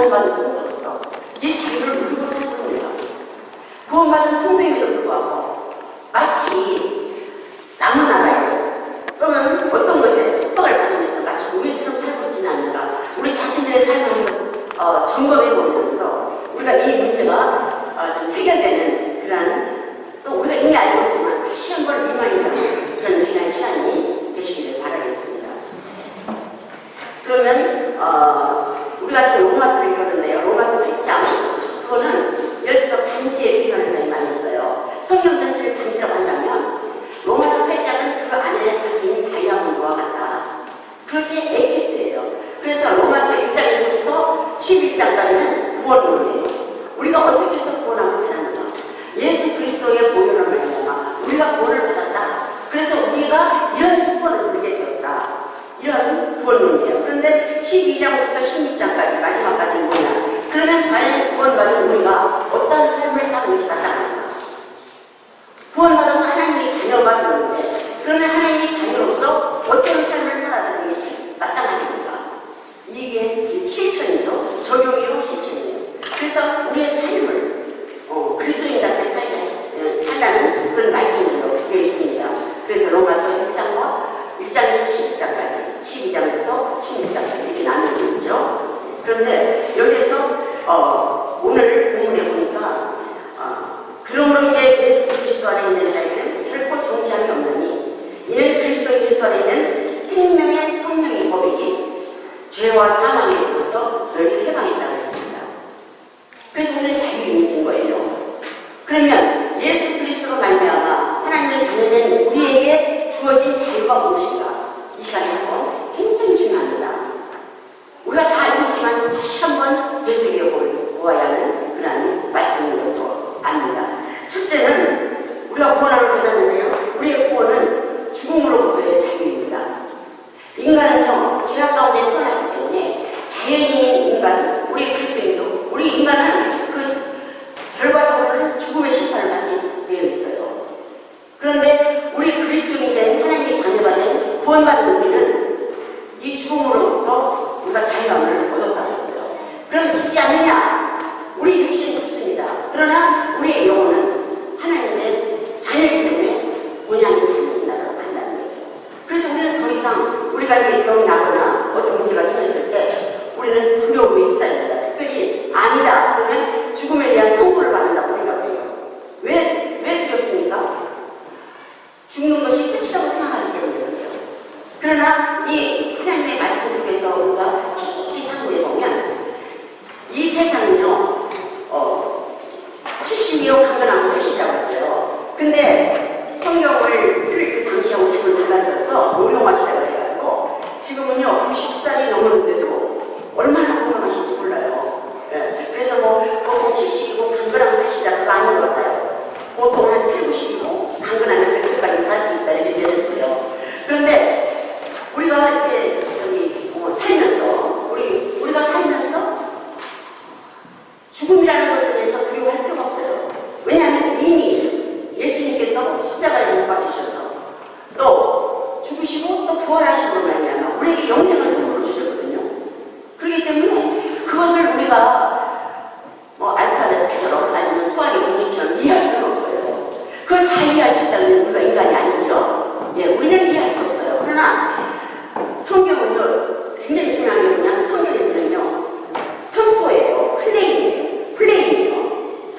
구원받은 성도로서 이 자유를 누리고 사는 겁니다. 구원받은 성도임에도 불구하고 마치 남은 나라에 또는 어떤 것에 속박을 받으면서 마치 우리처럼 살고 있지는 않는가. 우리 자신들의 삶을 점검해 보면서 우리가 이 문제가 좀 해결되는 그러한, 또 우리가 이미 알고 있지만 다시 한번 리마인드하는 그런 귀한 시간이 되시기를 바라겠습니다. 그러면 우리가 지금 로마서를 읽었는데요. 로마서 8장, 그거는 여기서 반지의 비교하는 사람이 많이 있어요. 성경 전체를 반지라고 한다면 로마서 8장은 그 안에 박힌 다이아몬드와 같다. 그렇게 엑기스예요. 그래서 로마서 1장에서부터 11장까지는 구원론이에요. 우리가 어떻게 해서 구원함을 받았는가? 예수 그리스도의 보혈을 말미암아 우리가 구원을 받았다. 그래서 우리가 이런 특권을 누리게 되었다. 이런 구원론이에요. 그런데 12장부터 16장까지 마지막까지는 뭐냐? 그러면 과연 구원받은 우리가 어떤 삶을 사는 것이 마땅한가? 구원받아서 하나님의 자녀가 되었는데 그러면 하나님의 자녀로서 어떤 삶을 살아야 되는 것이 마땅합니까? 이게 실천이죠. 적용이요, 실천이에요. 그래서 우리의 삶을 그리스도인답게 살라는 그런 말씀으로 되어 있습니다. 그래서 로마서 1장에서 11장까지, 12장부터 16장까지 이렇게 나누어져 있죠. 그런데 여기에서 오늘 본문에 보니까 그러므로 이제 예수 그리스도 안에 있는 자에게는 결코 정죄함이 없나니 이는 그리스도 예수 안에 있는 생명의 성령의 법이니 죄와 사망에 이르러서 너희를 해방했다고 했습니다. 그래서 우리는 자유인이 된 거예요. 그러면 예수 그리스도로 말미암아 하나님의 자녀된 우리에게 주어진 자유가 무엇인가? 이 시간에 한번 굉장히 중요합니다. 우리가 다 알고 있지만 다시 한번 되새겨 보아야 하는 그런 말씀인 것으로 압니다. 첫째는 우리가 구원을 받았는데요. 우리의 구원은 죽음으로부터의 자유입니다. 인간은요, 죄악 가운데 태어났기 때문에 자연인 인간, 우리 그리스도인도, 우리 인간은 그 결과적으로는 죽음의 심판을 받게 되어 있어요. 그런데 우리 그리스도인이 된 하나님의 자녀가 된 구원받은 우리는 이 죽음으로부터 우리가 자유함을 얻었다고 했어요. 그럼 죽지 않느냐? 우리 육신은 죽습니다. 그러나 우리의 영혼은 하나님의 자녀이기 때문에 본향이 하나님 나라로 간다는 거죠. 그래서 우리는 더 이상 우리가 이제 병이 나거나 어떤 문제가 생겼을 때 우리는 두려움에 휩싸입니다. 특별히 암이다 그러면 죽음에 대한 선고를 받는다고 생각해요. 왜 두렵습니까? 죽는 것이 끝이라고 생각하기 때문이거든요. 그러나 이 하나님의 말씀 속에서 우리가 깊이 상고해 보면 이 세상은요 70여 강건한 것이라고 했어요. 근데 성경을 쓸 그 당시하고 지금 달라져서 노령하시다고 해가지고 지금은요 90살이 넘었는데도 얼마나 건강하신지 몰라요. 네. 그래서 보통 70이고 강건한 것이라 그거 아닌 것 같아요. 보통 한 80이고 강건하면 100살까지 살 수 있다 이렇게 되었어요. 그런데 우리가 이제 살면서 우리가 살면서 죽음이라는 것에 대해서 두려워할 필요가 없어요. 왜냐하면 이미 예수님께서 십자가에 못 박히셔서 또 죽으시고 또 부활하시고 말미암아 우리에게 영생을 선물로 주셨거든요. 그렇기 때문에 그것을 우리가 알파벳처럼 아니면 수학의 공식처럼 이해할 수는 없어요. 그걸 다 이해할 수 있다면 우리가 인간이 아니죠. 예, 우리는 이해할 수 없어요. 그러나 성경은요 굉장히 중요한 게 뭐냐면 성경에서는요 선포예요. 플레임이에요.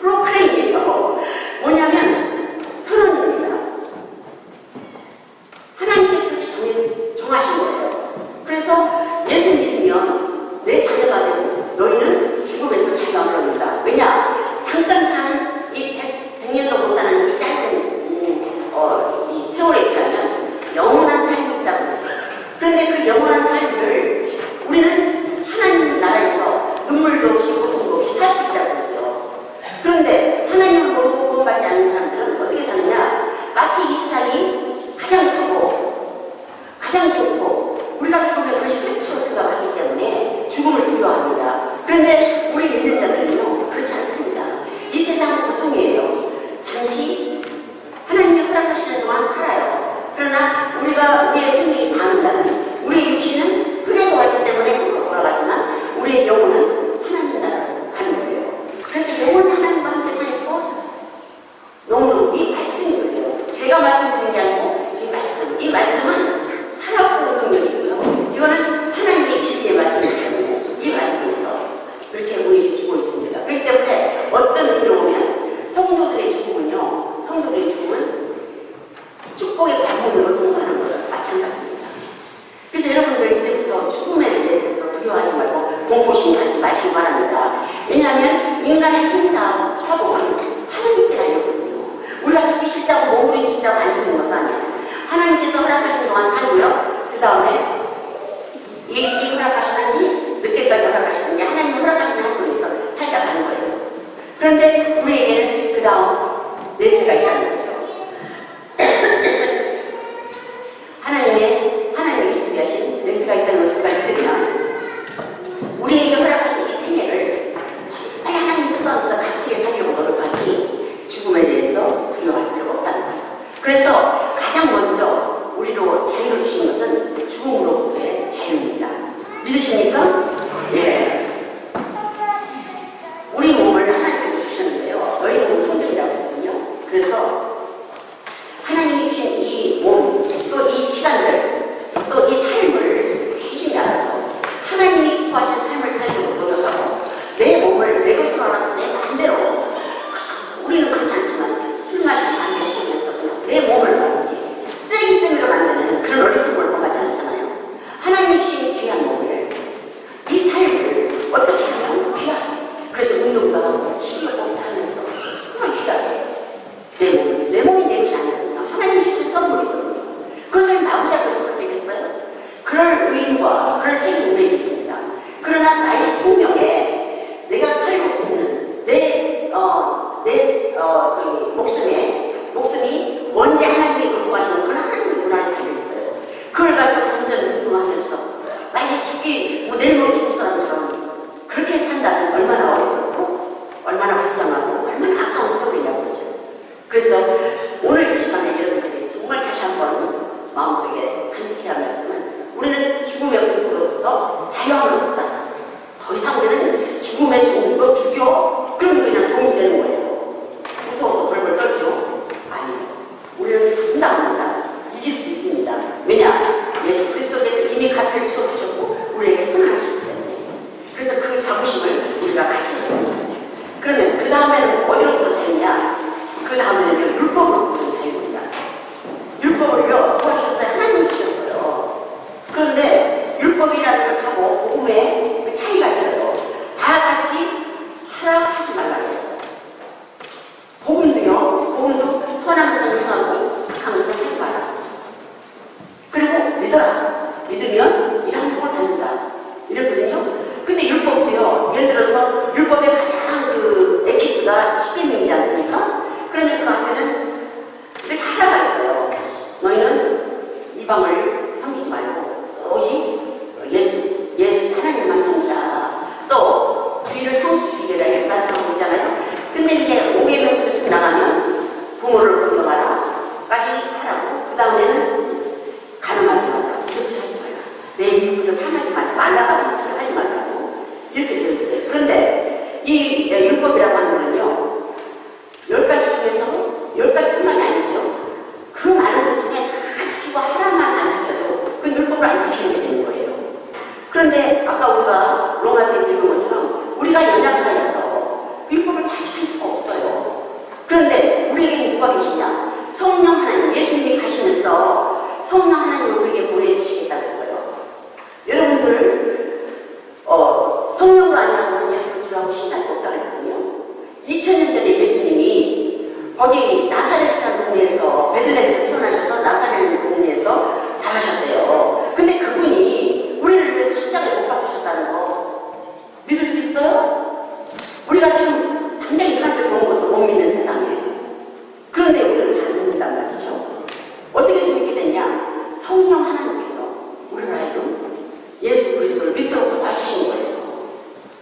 프로클레임이에요. 뭐냐면 선언입니다. 하나님께서 그렇게 정하신 거예요. 그래서 예수 믿으면 내 자녀가 되고 너희는 죽음에서 자유함을 얻는다. 왜냐? 잠깐 사는 이 100년도 못 사는 이 짧은 이 세월에 비하면 영원한 삶이 있다고 하죠. 그런데 그 영원한 삶을 우리는 하나님 나라에서 눈물도 없이 고통도 없이 살 수 있다고 그러죠. 그런데 하나님을 모르고 구원받지 않는 사람들은 어떻게 사느냐? 마치 이 세상이 가장 크고 가장 좋고 우리가 죽으면 그것이 끝으로 생각하기 때문에 죽음을 두려워합니다. 그런데 우리 믿는 자들은요 그렇지 않습니다. 이 세상은 고통이에요. 잠시 하나님이 허락하시는 동안 살아요. 그러나 우리가 우리의 생명이 닿는 날은 우리의 육신은 흙에서 왔기 때문에 흙으로 돌아가지만 우리의 영혼은 하나님 의심하지 마시기 바랍니다. 왜냐하면 인간의 생사, 화복은 하나님께 달렸거든요. 우리가 죽기 싫다고 몸을 움직인다고 안 죽는 것도 아니에요. 하나님께서 허락하신 동안 살고요. 그 다음에 일찍 허락하시든지 늦게까지 허락하시든지 하나님 허락하신 한국에서 살다 가는 거예요. 그런데 우리에게는 그 다음 내세가 있다는 거죠. 하나님이 준비하신 내세가 있다는 것을 우리가 믿으면 우리에게 허락하신 이 생애를 정말 하나님 뜻대로 값지게 살려고 노력하니 죽음에 대해서 두려워할 필요가 없다는 거예요. 그래서 가장 먼저 우리로 자유를 주신 것은 죽음으로부터의 자유입니다. 믿으십니까? 예. 우리 몸을 하나님께서 주셨는데요. 너희 몸은 성전이라고 했거든요. 그래서 하나님이 주신 이 몸, 또 이 시간들, 또 이 삶을 기준이 알아서 하나님이 기뻐하신 삶을 살려고 노력하고 내 몸을 내 것으로 알아서 내 마음대로 우리는 그렇지 않지만 술 마시고 담배 피우면서 내 몸을 말이지 쓰레기 때문에 만드는 그런 어리석음을 범하지 않잖아요. 하나님이 주신 귀한 몸을 이 삶을 어떻게 하면 귀하게 그래서 운동도 하고 식욕도 하면서 그걸 귀하게 내 몸이 내 것이 아니거든요. 하나님이 주신 선물이거든요. 그것을 마구잡고 있으면 되겠어요? 그럴 의무와 그럴 책임이 우리에게 있습니다. 그러나 나의 생명에 내가 살고 죽는 목숨이 언제 하나님이 의도하시는 그건 하나님의 문안에 달려있어요. 그걸 가지고 점점 운동하면서 마치 내일 모레 죽을 사람처럼 그렇게 산다면 얼마나 어리석고 얼마나 불쌍하고 얼마나 아까운 소리냐고 그러죠. 그래서 오늘 이 시간에 여러분들이 정말 다시 한번 마음속에 간직해야 할 말씀은 우리는 죽음의 공부로부터 자유함으로부터 더 이상 우리는 죽음의 종도 죽여 그러면 그냥 종이 되는 거예요. 무서워서 벌벌 떨죠? 아니에요. 우리는 감당합니다. 이길 수 있습니다. 왜냐? 예수 그리스도께서 이미 값을 치워주셨고 우리에게 선언하셨기 때문에. 그래서 그 자부심을 우리가 가져야 됩니다. 그러면 그 다음에는 어디로부터 자유냐? 그 다음에는 율법으로부터 자유입니다. 율법을요 도와주셨어요. 하나님이 주셨어요. 그런데 율법이라는 것하고 복음의 그 차이가 있어요. 다 같이 하라 하지 말라 해요. 복음도 선한 것을 행하고 악한 것을 하지 말라. 그리고 믿어라. 믿으면 이런 복을 받는다. 이랬거든요. 근데 율법도요. 예를 들어서 율법의 가장 그 에키스가 십계명이지 않습니까? 그러면 그 앞에는 이렇게 하나가 있어요. 너희는 이방을 섬기지 말고 오직 하나님만 섬기라. 또 주의를 성수주의라 이렇게 말씀하고 있잖아요. 근데 이제 5계명부터 쭉 나가면 부모를 공경하라까지 하라고 그 다음에는 가늠하지 말라, 도둑질하지 말라, 내 이웃을 탐하지 말라가 하지 말라고 이렇게 되어 있어요. 그런데 이 율법이라고 하는 거는요 10가지 중에서 10가지뿐만이 아니죠. 그 많은 것 중에 다 지키고 하나만 안 지켜도 그 율법을 안 지키는 게 되는 거예요. 그런데 아까 우리가 로마서에서 읽은 것처럼 우리가 연약하여서 율법을 다 지킬 수가 없어요. 그런데 우리에게는 누가 계시냐? 성령 하나님, 예수님이 가시면서 성령 하나님을 우리에게 보내주시겠다고 했어요. 여러분들 성령으로 아니하고는 예수를 주라고 신할 수 없다고 했거든요. 2000년 전에 예수님이 거기 나사렛이라는 동네에서 베들레헴에서 태어나셔서 나사렛 동네에서 자라셨대요. 근데 그분이 우리를 위해서 십자가에 못 박히셨다는 거 믿을 수 있어요? 우리가 지금 당장 이한테 본 것도 못 믿는 세상이에요. 그런데 우리는 다 믿는단 말이죠. 어떻게 해서 믿게 됐냐? 성령 하나님께서 우리를 하여금 예수 그리스도를 믿도록 도와주신 거예요.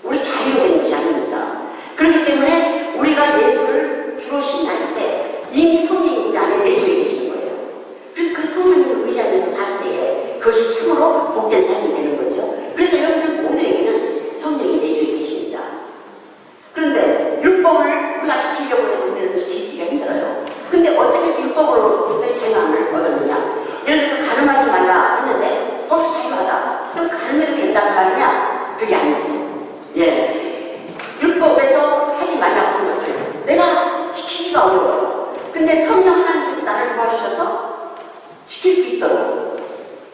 우리 자유로 된 것이 아닙니다. 그렇기 때문에 우리가 예수를 주로 신할 때 이미 성령이 우리 안에 내주에 계시는 거예요. 그래서 그 성령을 의지하면서 살 때에 그것이 참으로 복된 삶이 되는 거죠. 그래서 여러분들 모두에게는 성령이 내주에 계십니다. 그런데 율법을 우리가 지키려고 해도 우리는 지키기가 힘들어요. 근데 어떻게 해서 율법으로부터의 자유함을 얻었느냐? 예를 들어서 가늠하지 말라 했는데 거기서 자유하다. 그럼 가늠해도 된다는 말이냐? 그게 아니지. 예. 율법에서 하지 말라고 한 것을 내가 지키기가 어려워요. 근데 성령 하나님께서 나를 도와주셔서 지킬 수 있도록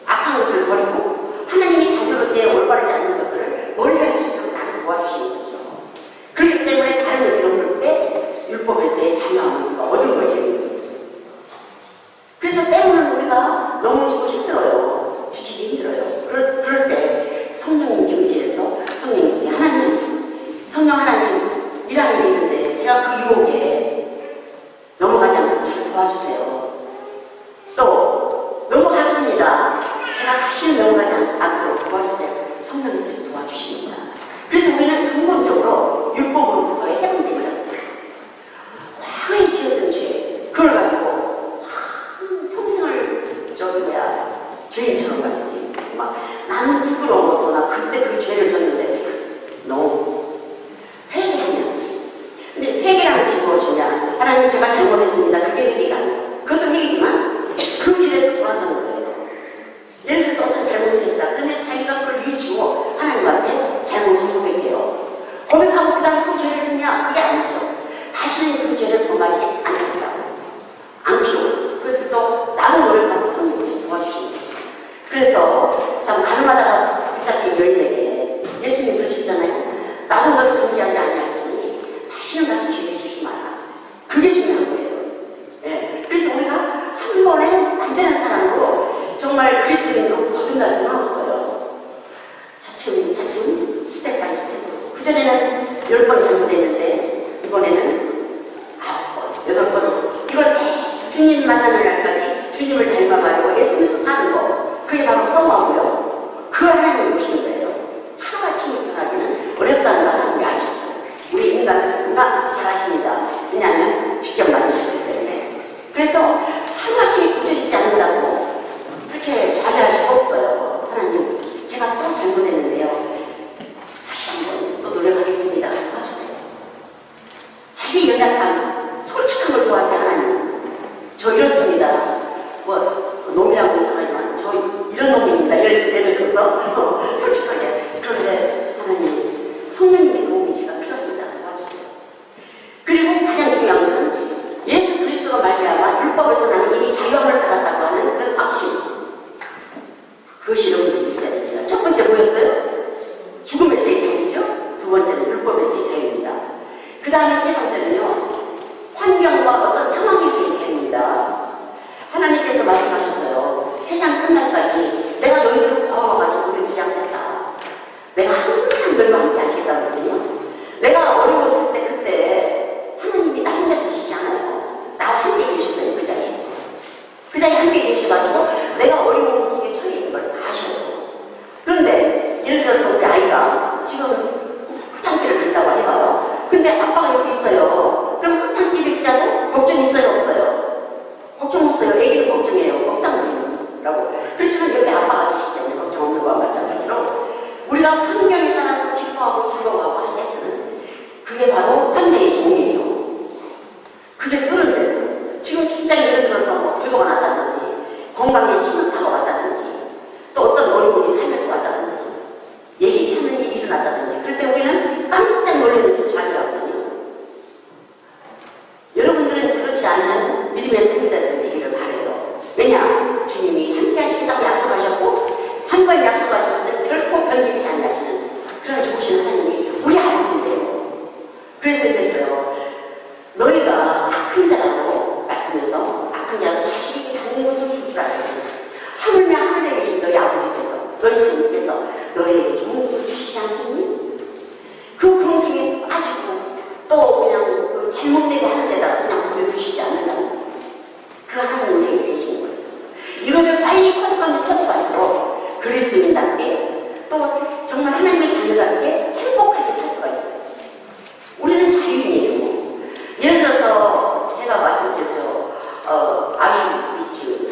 악한 것을 버리고 하나님이 자녀로서의 올바르지 않은 것들을 멀리할 수 있도록 제가 그 유혹에 넘어가지 않도록 잘 도와주세요. 또 넘어갔습니다. 제가 다시는 넘어가지 않도록 도와주세요. 성령님께서 도와주십니다. 그래서 우리는 근본적으로 율법으로부터 해방됩니다. 과거에 지었던 죄, 그걸 가지고 평생을 죄인처럼 가지. 막 나는 부끄러워서 나 그때 그 죄를 졌는데 no. 회개하면. 근데 회개라는 것이 무엇이냐? 하나님 제가 잘못했습니다. 그게 회개가 아니에요. 그것도 회개지만 그 길에서 돌아서는 거예요. 예를 들어서 어떤 잘못을 했다. 그러면 자기가 그걸 뉘우치고 하나님 앞에 잘못을 고백해요. 고백하고 그 다음에 또 죄를 짓냐? 그게 아니죠. 다시는 그 죄를 범하지 않기로. 그래서 또 나도 노력하고 성령께서 도와주십니다. 그래서 참 가늠하다가 붙잡힌 여인에게 예수님 그러시잖아요. 나도 너를 정죄하지 아니하니 다시는 가서 죄를 짓지 마라. 그게 중요한 거예요. 예. 그래서 우리가 한 번에 완전한 사람으로 정말 그리스도인으로 거듭날 수는 없어요. 차츰 스텝 바이 스텝. 그전에는 10번 잘못했는데 이번에는 9번, 8번. 이걸 계속 주님 만나는 날까지 주님을 닮아가려고 애쓰면서 사는 거. 그게 바로 성화고요. 그 하나님을 보시는 거예요. 하루아침에 변하기는 어렵다는 걸 하나님이 아시죠. 우리 인간들과 잘 아십니다. 왜냐하면 직접 만드셨기 때문에. 그래서 하루아침에 고쳐지지 않는다고 그렇게 좌절할 수가 없어요. 하나님, 제가 또 잘못했는데요. 다시 한번 또 노력하겠습니다. 도와주세요. 자기 연약함, 솔직함을 도와서 하나님. 저 이렇습니다. 놈이라고 이상하지만 저 이런 놈입니다. 예를 들어서 솔직하게. 그런데 하나님, 성령님의 도움이 제가 필요합니다. 도와주세요. 그리고 가장 중요한 것은 예수 그리스도가 말미암아 율법에서 나는 이미 자유함을 받았다고 하는 그런 확신. 그것이 여러분들이 있어야 됩니다. 첫 번째 뭐였어요? 죽음에서의 자유죠. 두 번째는 율법에서의 자유입니다. 그 다음에 세 번째는요, 환경과 어떤 상황에서의 자유입니다. 하나님께서 말씀하셨어요. 세상 끝날까지 내가 너희들을 구하와가지고 버려두지 않겠다. 내가 항상 너희와 함께 하시겠다고 했거든요. 내가 어려웠을 때 그때 하나님이 나 혼자 두시지 않아요. 나와 함께 계셨어요. 그 자리에. 그 자리에 함께 계셔가지고 내가 어려운 속에 처해 있는 걸 아셔요. 그런데 예를 들어서 우리 아이가 지금 흙탕길을 간다고 해봐요. 근데 아빠가 여기 있어요. 그럼 흙탕길을 지나도 걱정 있어요? 없어요? 걱정 없어요. 애기는 걱정해요. 흙탕길이라고. 그렇지만 여기 아빠가 계시기 때문에 걱정 없는 거와 마찬가지로 우리가 환경에 따라서 기뻐하고 즐거워하고 할 때는 그게 바로 환경의 종이에요. 그게 그런 대로 지금 굉장히 예를 들어서 뭐 불거가 났다든지 건강에 침을 타고 왔다든지 또 어떤 어려움이 살면서 왔다든지 예기치 않는 일이 일어났다든지 그럴 때 우리는 깜짝 놀라면서 좌절하거든요. 여러분들은 그렇지 않으면 믿음의 생자들 되기를 바라요. 왜냐? 주님이 함께 하시겠다고 약속하셨고 한 번 약속하시면서 결코 변개치 않으시는 그런 좋으신 하나님이 우리 아버지인데요. 그래서 이랬어요. 너희가 악한 자라도 말씀에서 악한 자라도 자식에게 좋은 것을 줄 줄 알아요. 하물며 하늘에 계신 너희 아버지께서 너희 주님께서 너희에게 좋은 것을 주시지 않겠니? 그 그런 빠지고 또 그냥 잘못되게 하는 데다가 그냥 버려두시지 않는다고. 그 하나님 우리에게 계시는 거예요. 이것을 빨리 터득하면 터득할수록 그리스도인답게 또 정말 하나님의 자녀답게 행복하게 살 수가 있어요. 우리는 자유인이에요. 예를 들어서 제가 말씀드렸죠. 아우슈비츠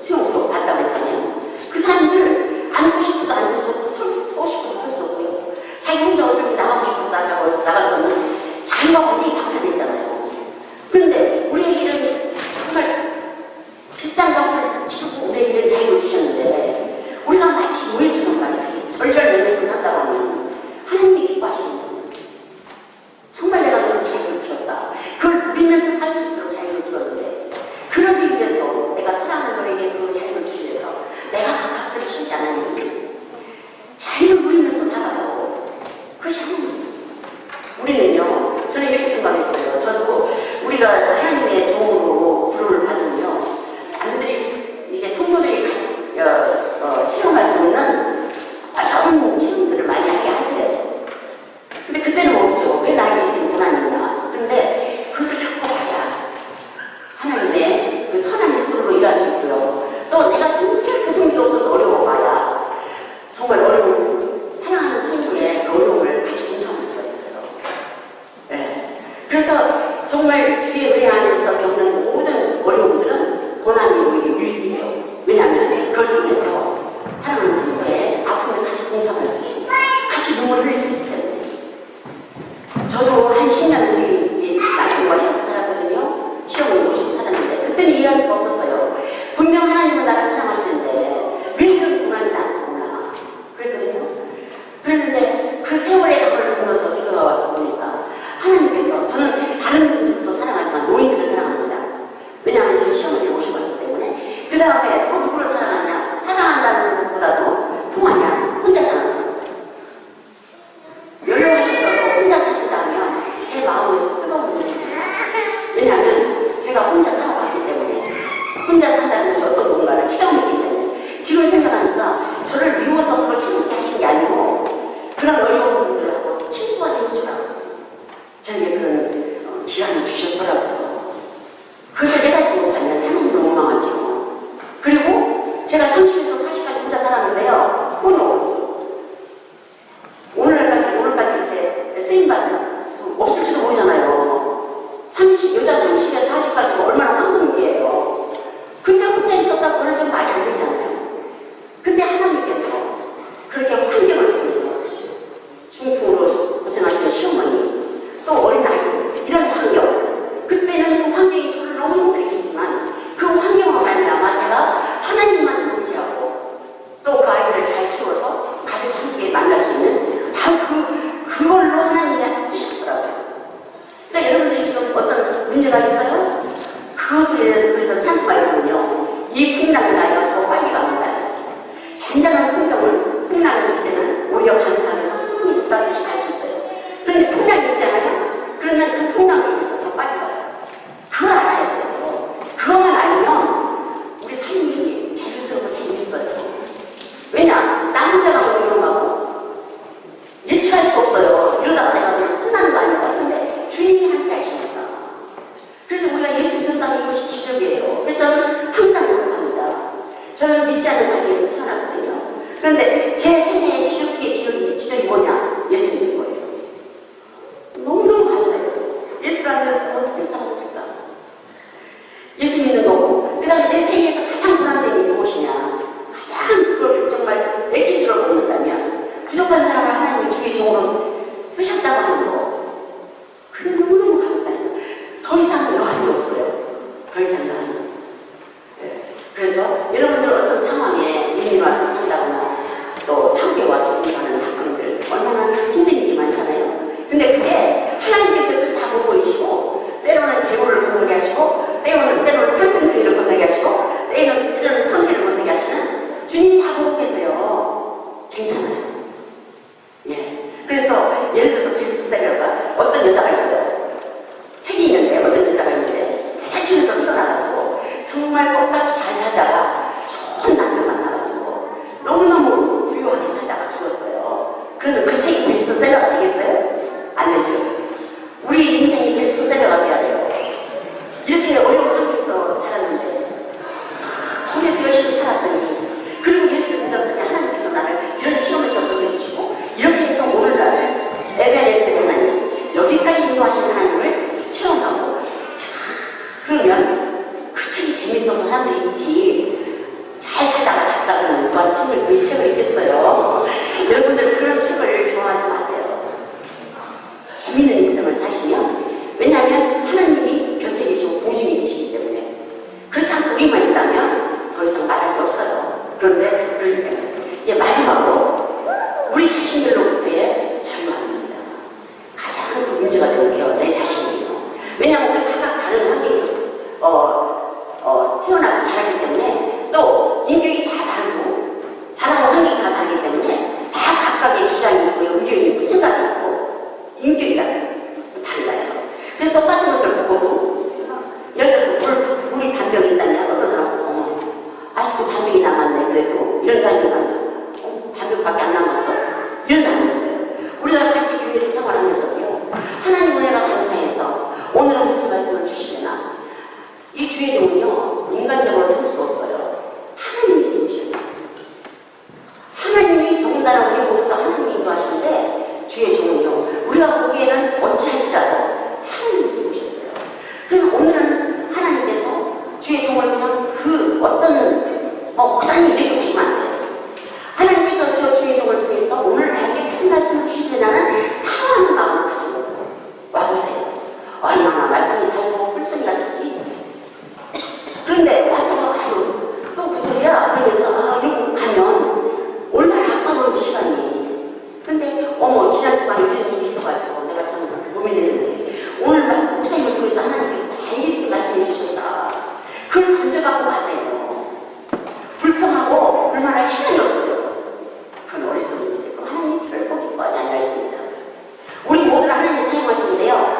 수용소 갔다고 했잖아요. 그 사람들 앉고 싶어도 앉을 수 없고 서고 싶어도 설 수 없고요. 자기 혼자 어디 나가고 싶어도 나갈 수 없는 자유가 완전히 박탈됐잖아요. 그런데 우리에게는 정말 비싼 값을 치르고 우리에게는 자유를 주셨는데 우리가 마치 노예처럼 말이지 절절매면서 산다고 하면 하나님이 기뻐하시는 거예요. 정말 내가 너를 자유를 주셨다. 그걸 누리면서 살 수 있도록 자유를 주었는데 그러기 위해서 내가 사랑하는 너에게 그 자유를 주기 위해서 내가 그 값을 치르지 않았니? 자유를 누리면서 살아요. 그것이 하나님이에요. 우리는요, 저는 이렇게 생각했어요. 그래서 정말 주의 은혜 안에서 겪는 모든 어려움들은 고난이 오히려 유익이에요. 왜냐하면 그걸 통해서 사랑하는 성도의 아픔을 같이 동참할 수 있고 같이 눈물을 흘릴 수 있기 때문에. 저도 한 10년 우리 남편과 헤어져 살았거든요. 시험을 모시고 살았는데 그때는 이해할 수가 없었어요. 분명 하나님은 나를 사랑하시는데 왜 이런 고난이 나왔구나 그랬거든요. 그랬는데 그 세월의 강을 건너서 기도가 와서 보니까 하나님께서, 저는 다른 분들도 사랑하지만 노인들을 사랑합니다. 왜냐하면 저는 시험을 모시고 왔기 때문에. 그 다음에 또 누구를 사랑하냐? 사랑한다는 것보다도 통하냐? 혼자 사는 사람. 연로하셔서도 혼자 사신다면 제 마음에서 뜨거운 일입니다. 왜냐하면 제가 혼자 살아봤기 때문에, 혼자 산다는 것이 어떤 뭔가를 체험했기 때문에. 지금 생각하니까 저를 미워서 그걸 참게 하신 게 아니고 그런 어려운 분들하고 친구가 되어주라고 저에게 그런 기한을 주셨더라고요. 그것을 깨닫지 못하면 하나님을 원망하죠. 그리고 제가 30에서 40까지 혼자 살았는데요. 꼴이 없었어요. 오늘까지 이렇게 쓰임받을 수 없을지도 모르잖아요. 여자 30에서 40까지가 얼마나 황금기예요. 근데 혼자 있었다고 그건 좀 말이 안 되잖아요. 근데 하나님께서 그렇게 환경을 통해서 중풍으로 고생하시는 시어머니, 또 어린아이, 이런 환경, 그때는 그 환경이 저를 너무 힘들게 했지만 그 환경으로 말미암아 제가 하나님만 의지하고 또 그 아이들을 잘 키워서 가족과 함께 만날 수 있는 바로 그걸로 하나님이 쓰셨더라고요. 그러니까 여러분들이 지금 어떤 문제가 있어요? 그것을 인해서 그래서 찬스마이거든요. 이 풍랑의 나이가 더 빨리 갑니다. 잔잔한 풍랑을 때는 오히려 감사하면서 수분이 돋다듯이 갈 수 있어요. 그런데 풍랑이 있잖아요. 그러면 그 풍랑을 인해서 더 빨리 가요. 그걸 알아야 돼요. 그것만 알면 우리 삶이 자유스럽고 재밌어요. 왜냐? 나 혼자가 너무 위험하고 예측할 수 없어요. 이러다가 내가 그냥 끝나는 거 아닌가. 근데 주님이 함께 하시니까. 그래서 우리가 예수 믿는다는 이것이 기적이에요. 그래서 저는 항상 노력합니다. 저는 믿지 않는 가정에서 태어났거든요. 그런데 제 생애의 기적 중에 기적이 뭐냐? 예수 믿는 거예요. 너무너무 감사해요. 예수를 알면서 어떻게 살았을까? 예수 믿는 거고, 그 다음에 내 생애에서 가장 보람된 일이 무엇이냐? 가장 그걸 정말 액기스러워 보인다면 부족한 사람을 하나님의 주의 종으로 쓰셨다고 하는 거. 그게 너무너무 감사해요. 더 이상 여한이 없어요. 더 이상 여한이 없어요. 그래서 여러분들 어떤 상황에 이민이 와서 산다거나 또 함께 와서 공부하는 학생들 얼마나 힘든 일이 많잖아요. 근데 그게 하나님께서 그것을 다 보고 계시고, 때로는 대우를 건너게 하시고, 때로는 산등승이를 건너게 하시고, 때로는 평지를 건너게 하시는 주님이 다 보고 계세요. 괜찮아요. 예. 그래서 예를 들어서 베스트셀러가 어떤 여자가 있어요. 책이 있는데 어떤 여자가 있는데 부사치면서 일어나가지고 정말 똑같이 잘 살다가 좋은 남편 만나가지고 너무너무 부유하게 살다가 죽었어요. 그러면 그 책이 베스트셀러가 되겠어요? 안 되죠. 우리 인생이 베스트셀러가 돼야 돼요. 이렇게 어려운 환경에서 자랐는데 거기에서 열심히 살았더니, 그리고 예수를 믿었더니 하나님께서 나를 이런 시험에서 얻어내주시고 이렇게 해서 오늘날 에베레스트 하나님, 여기까지 인도하신 하나님을 체험하고, 그러면 그 책이 재밌어서 사람들이 있지 잘 살다가 갔다 그러면 누가 그 책을 읽겠어요? 여러분들 그런 책을 좋아하지 마세요. 재밌는 인생을 사시면, 왜냐하면 하나님이 곁에 계시고 보증이 계시기 때문에. 그렇지 않고 우리만 있다면 더 이상 말할 게 없어요. 그런데 그러니까 이제 마지막으로 우리 자신들로부터의 자유함입니다. 가장 큰 문제가 되는 게요, 내 자신이에요. 왜냐하면 우리 각각 다른 환경에서 태어나고 자랐기 때문에, 또 인격이 다 다르고 자라는 환경이 다 다르기 때문에 다 각각의 주장이 있고 의견이 있고 생각이 있고 인격이 달라요. 그래서 똑같은 것을 보고도, 예를 들어서 물이 반병이 있다면 어떤 사람은 아직도 반병이 남았네, 그래도 이런 사람이 있다면 반병밖에 안 남았어, 이런 사람이 있어요. 우리가 같이 교회에서 생활하면서도요, 하나님 은혜가 감사해서 오늘은 무슨 말씀을 주시려나, 이 주의 종은요 인간적으로 세울 수 없어요. 하나님이 세우셔요. 하나님이 더군다나 우리 모두가 하나님이 인도하시는데, 주의 종은요 우리가 보기에는 어찌할지라도 하나님이 너무 지난 동안 이런 일이 있어가지고 내가 참 고민했는데 오늘 막 목사님을 통해서 하나님께서 다 이렇게 말씀해 주셨다. 그걸 던져갖고 가세요. 불평하고 불만할 시간이 없어요. 그건 어리석은데 하나님이 결코 기뻐하지 않으십니다. 우리 모두를 하나님이 사용하시는데요.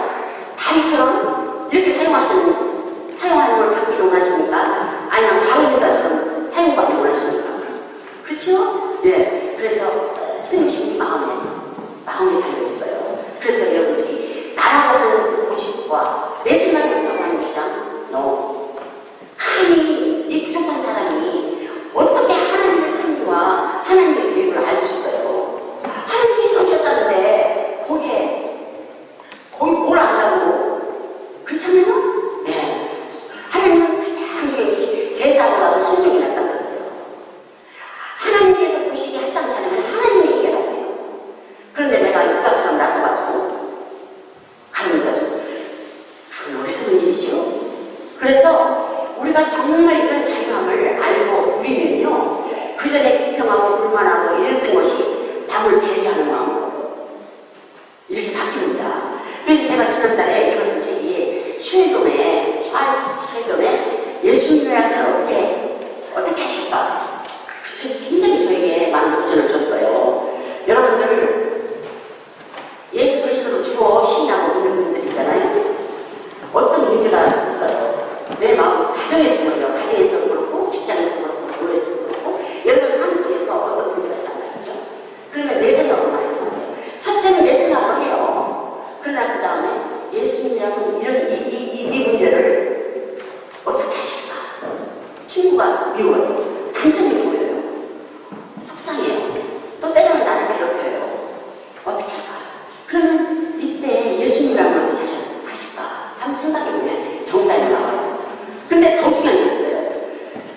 다윗처럼 이렇게 사용하는 걸 받기를 원하십니까? 아니면 바로 유다처럼 사용받기를 원하십니까? 그렇죠? 예. 그래서 끊임없이 우리 마음에 달려있어요. 그래서 여러분들이 나라고 하는 그 고집과 내 생각이 없다고 하는 주장, 감히 이 부족한 사람이 어떻게 하나님의 삶과 하나님의 계획을 알 수 있어요? 하나님이 세우셨다는데 거기에 뭘 안다고? 그렇지 않나요? 네. 하나님은 가장 중요한 것이 제사보다도 순종이 낫다고 했어요. 하나님께서 보시기에 합당치 않으면 하나님이 해결하세요. 그런데 내가 유다처럼 나서가지고 가는 거죠. 그건 어리석은 일이죠. 그래서 우리가 정말 이런 자유함을 알고 누리면요, 그 전에 비평하고 불만하고 이랬던 것이 남을 배려하는 마음으로 이렇게 바뀝니다. 그래서 제가 지난달에 읽었던 책이 찰스 쉘던의 예수님이라면 어떻게 하실까? 그 책이 굉장히 저에게 많은 도전을 줬어요. 여러분들 예수 그리스도로 주어 신이라고 믿는 분들 있잖아요. 어떤 문제가 있어요. 내 마음, 가정에서도 그렇고 직장에서도 그렇고 교회에서도 그렇고 여러분 삶 속에서 어떤 문제가 있단 말이죠. 그러면 내 생각으로 말하지 마세요. 첫째는 내 생각으로 해요. 그러나 그 다음에 예수님이라고 이 문제를 어떻게 하실까? 친구가 미워요. 단점이 보여요. 속상해요. 또 때로는 나를 괴롭혀요. 어떻게 할까? 그러면 이때 예수님이라면 어떻게 하실까? 한번 생각해보면 정답이 나와요. 근데 더 중요한 게 있어요.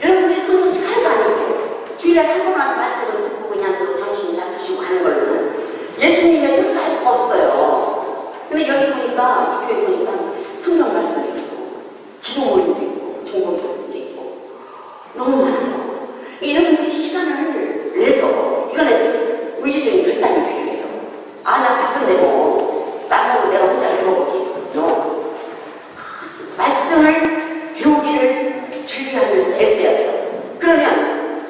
여러분들이 성경책 하나도 안 읽어요. 주일날 한 번 와서 말씀을 듣고 그냥 또 정신 잘 쓰시고 하는 걸로는 예수님의 뜻을 할 수가 없어요. 근데 여기 보니까, 이 교회 보니까 성경 말씀도 있고, 기도 모임도 있고, 정보기도도 있고, 너무 많아요. 여러분들이 시간을 내서, 이거는 의지적인 결단이 필요해요. 아, 나 바쁜데고, 나보고 내가 혼자 읽어보지. 말씀을 배우기를 즐겨하면서 애써야 돼요. 그러면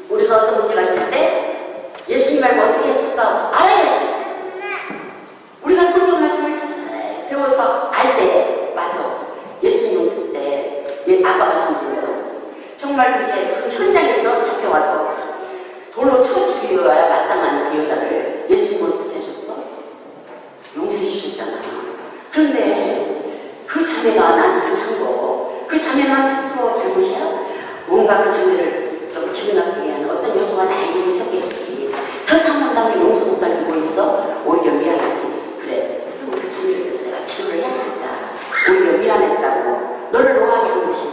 우리가 어떤 문제가 있을 때 예수님 말고 어떻게 했을까 알아야지. 우리가 성경 말씀을 배워서 알 때, 맞아. 예수님 오실 때, 아까 말씀드린 대로 정말 그렇게 그 현장에서 잡혀와서 돌로 쳐 죽여야 마땅한 그 여자를 예수님 어떻게 하셨어? 용서해 주셨잖아. 그런데 그 자매가 나한테 한 거, 그 자매만 100% 잘못이야? 뭔가 그 자매를 좀 기분 나쁘게 하는 어떤 요소가 나에게 있었겠지. 그렇다면 나는 용서 못할 고 있어? 오히려 미안하지. 그래. 그리고 그 자매를 위해서 내가 기도를 해야 된다. 오히려 미안했다고. 너를 노하게 한 것이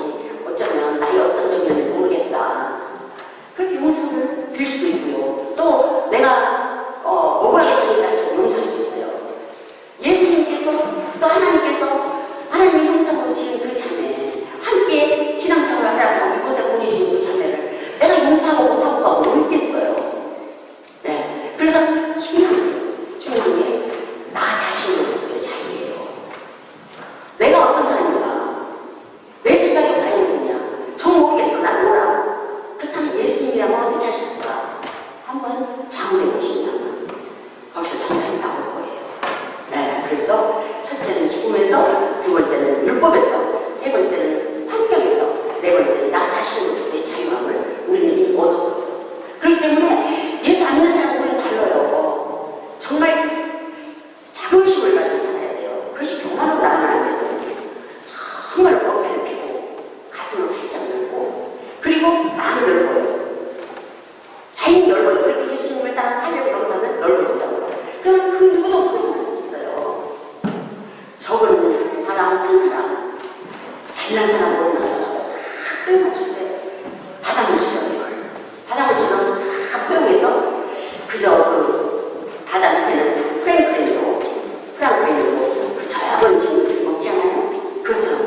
어쩌면 나의 어떤 점이었는지 모르겠다. 그렇게 용서를 빌 수도 있고요. 또 내가 억울하게 당했다는 점 용서할 수 있어요. 예수님께서 또 하나님의 형상으로 지은 그 자매, 함께 신앙생활을 하라고 이곳에 보내주신 그 자매를 내가 용서하고 못하고가 뭐 있겠어요. 네. 그래서 중요한 게 나 자신을 보는 자유예요. 내가 어떤 사람인가? 내 생각이 과연 있느냐? 정 모르겠어. 난 몰라. 그렇다면 예수님이라면 어떻게 하셨을까? 한번 자문해 보시면 거기서 정답이 나올 거예요. 네. 그래서 첫째는 죽음에서, 두 번째는 율법에서, 세 번째는 환경에서, 네 번째는 나 자신의 자유함을 우리는 얻었어. 그렇기 때문에 예수 안 믿는 사람들은 달라요. 정말 자긍심을 가지고 살아야 돼요. 그것이 병만으로 나가면 안 되거든요. 정말 어깨를 펴고 가슴을 활짝 열고 그리고 마음을 열고요. 자인이 열고요. 그렇게 예수님을 따라 살려고 노력하면 넓어진다고요. 그러면 그 누구도 포용할 수 있어요. 적은 사람, 큰 사람, 잘난 사람으로 나가서 다 빼어주세요. 바닥을 치면 다 빼어해서 그저 그 바다 밑에는 프랭클린이고 그 저약은 친구들이 먹잖아요. 그것처럼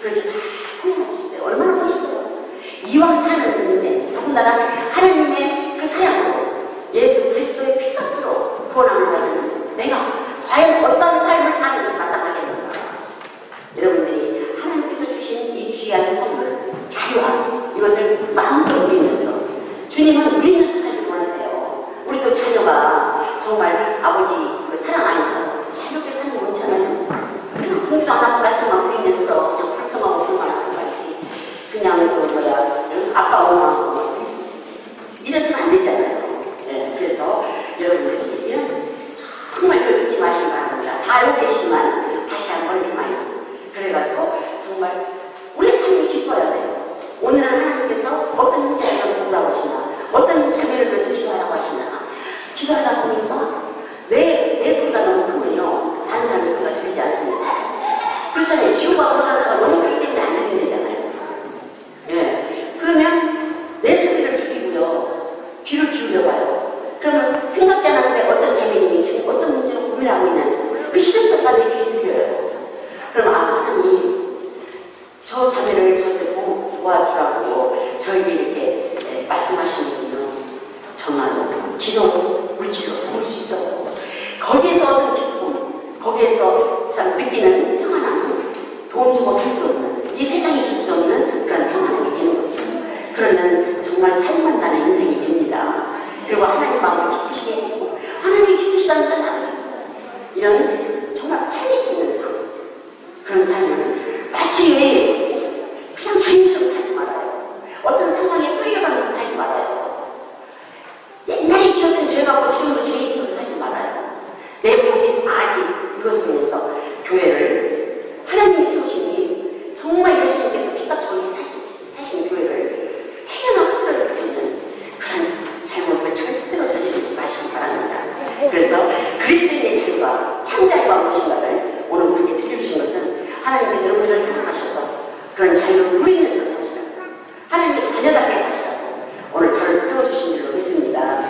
그렇게 다 포용할 수 있어요. 얼마나 멋있어요. 이왕 사는 인생, 더군다나 하나님의 그 사랑으로 예수 그리스도의 피값으로 구원함을 받은 알고 계시지만 다시 한번 리마인드. 그래가지고 정말 우리 삶이 기뻐야 돼요. 오늘은 하나님께서 어떤 문제를 돌아오시나, 어떤 자매를 왜 쓰시라고 하시나, 기도하다 보니까 내 소리가 너무 크면요, 다른 사람의 소리가 들리지 않습니다. 그렇잖아요. 지구가 돌아가서 너무 크기 때문에 안 들린다잖아요. 예. 그러면 내 소리를 줄이고요, 귀를 기울여봐요. 그러면 생각지 않았는데 어떤 자매님이 지금 어떤 문제로 고민하고 있는 그 시대속까지 귀에 들려요. 그럼 하나님, 저 자매를 저한테 도와주라고 저에게 이렇게 말씀하시는군요. 정말 기도 물질로 도울 수 있었고, 거기에서 어떤 기쁨, 거기에서 참 느끼는 평안함은 돈 주고 살 수 없는, 이 세상이 줄 수 없는 그런 평안함이 되는 거죠. 그러면 정말 살만다는 인생이 됩니다. 그리고 하나님 마음을 기쁘시게 해주고, 하나님이 기쁘시다는 뜻은 이런 정말 퀄리티 있는 삶, 그런 삶을 마치 그냥 죄인처럼 살지 말아요. 어떤 상황에 끌려가면서 살지 말아요. 옛날에 지었던 죄 갖고 지금도 죄인처럼 살지 말아요. 내 오직 아직 이것을 위해서 교회를 하나님이 세우시니 정말 예수님께서 피가 거의 사신 교회를 해야만 흐트러져 있는 그런 잘못을 절대로 저지르지 마시기 바랍니다. 그래서 그리스도인의 자유가 참 자유가 무엇인가를 오늘 우리에게 들려주신 것은 하나님께서 여러분을 사랑하셔서 그런 자유를 누리면서 사시라, 하나님의 자녀답게 사시라고 오늘 저를 세워주신 줄로 믿습니다.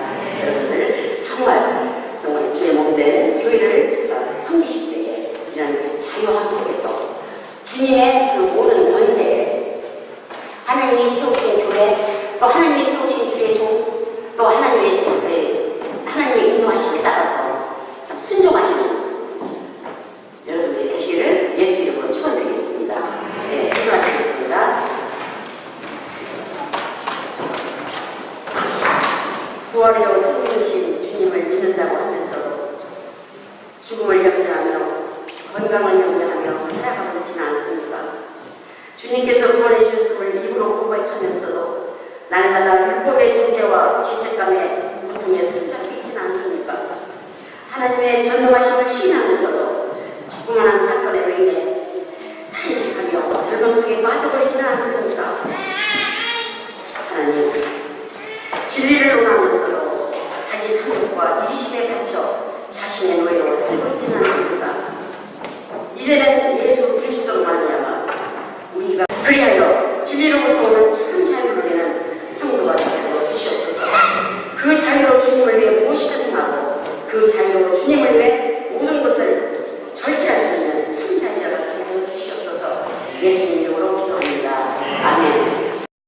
여러분들 정말 주의 몸된 교회를 섬기실 때에 이런 자유함 속에서 주님의 그 모든 권세에 하나님이 세우신 교회, 또 하나님이 세우신 주의 종, 또 하나님의 인도하심에 따라서 참 순종하시는 여러분들이 되시기를 예수 이름으로 축원드리겠습니다. 네, 기도하시겠습니다. 부활이라고 생명이신 주님을 믿는다고 하면서도 죽음을 염려하며 건강을 염려하며 살아가고 있지는 않습니까? 주님께서 구원해 주셨음을 입으로 고백하면서도 날마다 율법의 중재와 죄책감에 고통에 살짝 있지는 않습니까? 하나님의 전능하심을 시인하면서도 조그만한 사건으로 인해 탄식하며 절망 속에 빠져버리지는 않습니까? 하나님, 진리를 원하면서도 자기 탐욕과 이기심에 갇혀 자신의 노예로 살고 있지는 않습니까? 이제는 예수 그리스도로 말미암아 우리가 그리하여 진리로부터 오는 참 자유를 누리는 성도가 되어 주시옵소서. 그 자유로 주님을 위해 무엇이든 하고, 그 자유로 주님을 위해 모든 것을 절제할 수 있는 참 자유가 되어 주시옵소서. 예수님 이름으로